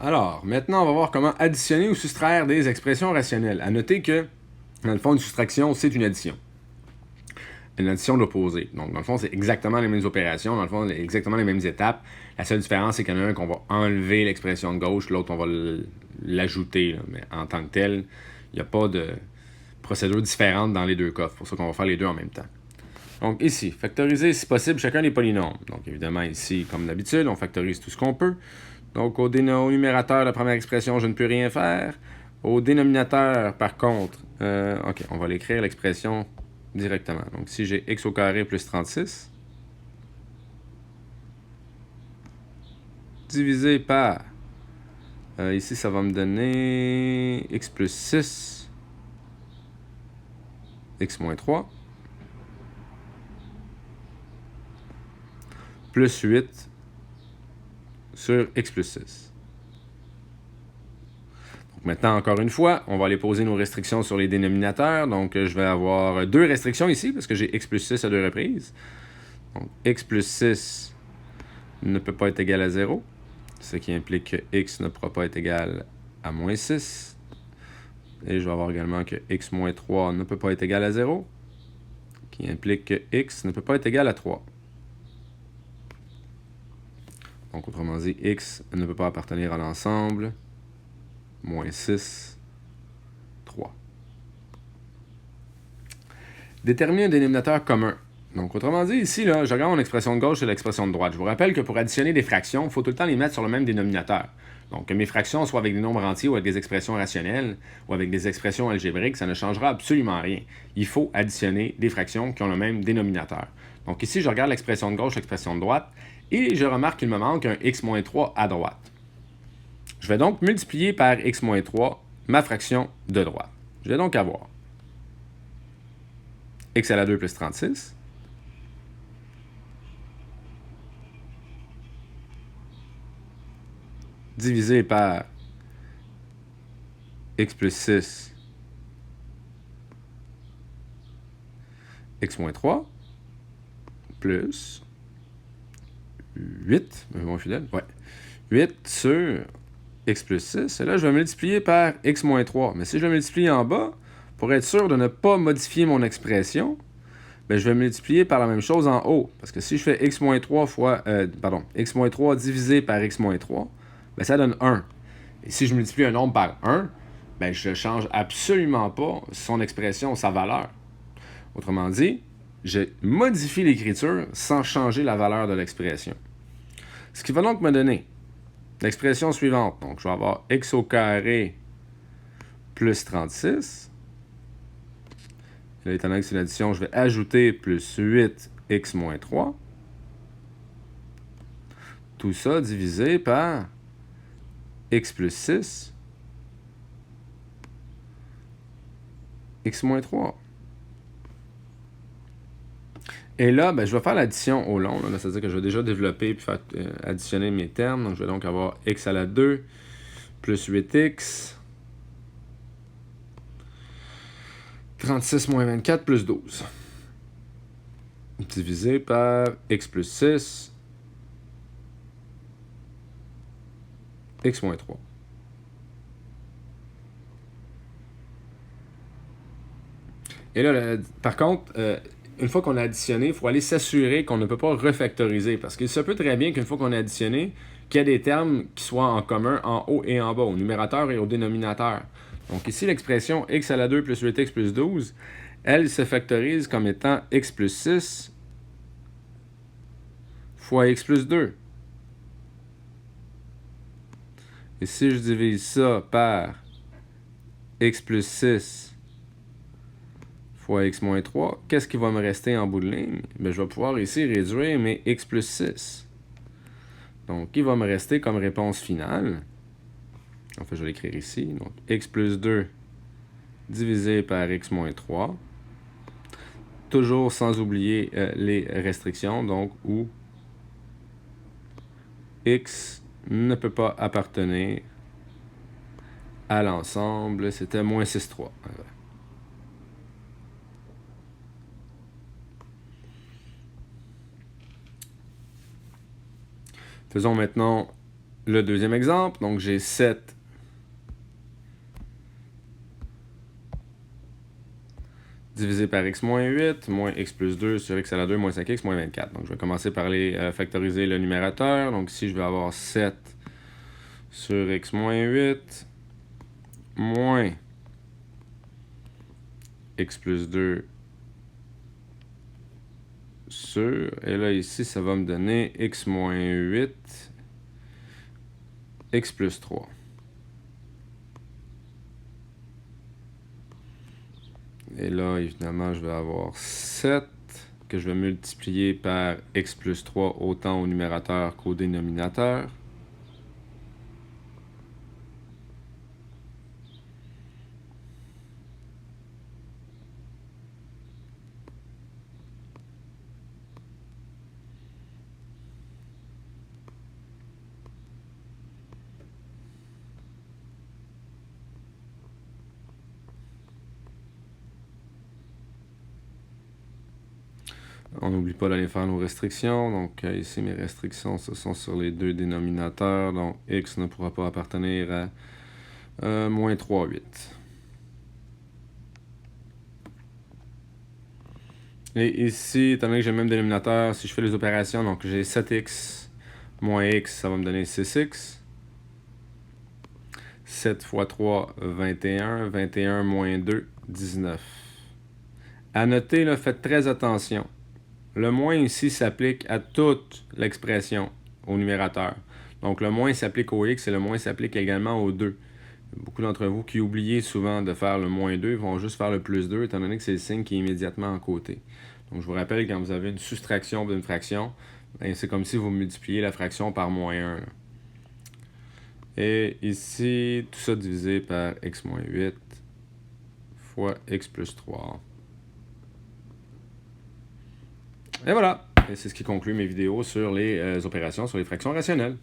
Alors, maintenant, on va voir comment additionner ou soustraire des expressions rationnelles. À noter que, dans le fond, une soustraction, c'est une addition. Une addition de l'opposé. Donc, dans le fond, c'est exactement les mêmes opérations, dans le fond, exactement les mêmes étapes. La seule différence, c'est qu'il y en a un qu'on va enlever l'expression de gauche, l'autre, on va l'ajouter. Mais en tant que tel, il n'y a pas de procédure différente dans les deux cas. C'est pour ça qu'on va faire les deux en même temps. Donc, ici, factoriser, si possible, chacun des polynômes. Donc, évidemment, ici, comme d'habitude, on factorise tout ce qu'on peut. Donc, au numérateur de la première expression, je ne peux rien faire. Au dénominateur, par contre, OK, on va l'écrire, l'expression, directement. Donc, si j'ai x au carré plus 36, divisé par, ici, ça va me donner x plus 6, x moins 3, plus 8 sur x plus 6. Maintenant, encore une fois, on va aller poser nos restrictions sur les dénominateurs. Donc, je vais avoir deux restrictions ici, parce que j'ai x plus 6 à deux reprises. Donc, x plus 6 ne peut pas être égal à 0, ce qui implique que x ne pourra pas être égal à moins 6. Et je vais avoir également que x moins 3 ne peut pas être égal à 0, qui implique que x ne peut pas être égal à 3. Donc, autrement dit, x ne peut pas appartenir à l'ensemble, moins 6, 3. Déterminer un dénominateur commun. Donc, autrement dit, ici, là, je regarde mon expression de gauche et l'expression de droite. Je vous rappelle que pour additionner des fractions, il faut tout le temps les mettre sur le même dénominateur. Donc, que mes fractions soient avec des nombres entiers ou avec des expressions rationnelles ou avec des expressions algébriques, ça ne changera absolument rien. Il faut additionner des fractions qui ont le même dénominateur. Donc, ici, je regarde l'expression de gauche, l'expression de droite, et je remarque qu'il me manque un x-3 à droite. Je vais donc multiplier par x-3 ma fraction de droite. Je vais donc avoir x à la 2 plus 36, divisé par x plus 6, x moins 3, plus 8, moins fidèle, ouais, 8 sur x plus 6, et là, je vais multiplier par x moins 3. Mais si je le multiplie en bas, pour être sûr de ne pas modifier mon expression, ben, je vais multiplier par la même chose en haut. Parce que si je fais x moins 3 fois, x moins 3 divisé par x moins 3, ben, ça donne 1. Et si je multiplie un nombre par 1, ben, je ne change absolument pas son expression, sa valeur. Autrement dit, je modifie l'écriture sans changer la valeur de l'expression. Ce qui va donc me donner l'expression suivante. Donc, je vais avoir x au carré plus 36. Là, étant donné que c'est une addition, je vais ajouter plus 8x moins 3. Tout ça divisé par x plus 6, x moins 3. Et là, ben, je vais faire l'addition au long. C'est-à-dire que je vais déjà développer et faire additionner mes termes. Donc, je vais donc avoir x à la 2 plus 8x. 36 moins 24 plus 12. Divisé par x plus 6, x moins 3. Et là, par contre, une fois qu'on a additionné, il faut aller s'assurer qu'on ne peut pas refactoriser. Parce qu'il se peut très bien qu'une fois qu'on a additionné, qu'il y a des termes qui soient en commun en haut et en bas, au numérateur et au dénominateur. Donc ici, l'expression x à la 2 plus 8x plus 12, elle se factorise comme étant x plus 6 fois x plus 2. Et si je divise ça par x plus 6 fois x moins 3, qu'est-ce qui va me rester en bout de ligne? Bien, je vais pouvoir ici réduire mes x plus 6. Donc, il va me rester comme réponse finale. En fait, je vais l'écrire ici. Donc, x plus 2 divisé par x moins 3. Toujours sans oublier les restrictions, donc où x ne peut pas appartenir à l'ensemble. C'était moins 6, 3. Faisons maintenant le deuxième exemple. Donc, j'ai 7 divisé par x moins 8, moins x plus 2 sur x à la 2 moins 5x moins 24. Donc, je vais commencer par factoriser le numérateur. Donc, ici, je vais avoir 7 sur x moins 8, moins x plus 2 sur... Et là, ici, ça va me donner x moins 8, x plus 3. Et là, évidemment, je vais avoir 7 que je vais multiplier par x plus 3 autant au numérateur qu'au dénominateur. On n'oublie pas d'aller faire nos restrictions. Donc ici, mes restrictions, ce sont sur les deux dénominateurs. Donc x ne pourra pas appartenir à moins 3, 8. Et ici, étant donné que j'ai le même dénominateur, si je fais les opérations, donc j'ai 7x moins x, ça va me donner 6x. 7 fois 3, 21. 21 moins 2, 19. À noter, là, faites très attention. Le moins ici s'applique à toute l'expression au numérateur. Donc le moins s'applique au x et le moins s'applique également au 2. Beaucoup d'entre vous qui oubliez souvent de faire le moins 2 vont juste faire le plus 2 étant donné que c'est le signe qui est immédiatement à côté. Donc je vous rappelle, quand vous avez une soustraction d'une fraction, c'est comme si vous multipliez la fraction par moins 1. Là. Et ici, tout ça divisé par x moins 8 fois x plus 3. Et voilà, et c'est ce qui conclut mes vidéos sur les opérations sur les fractions rationnelles.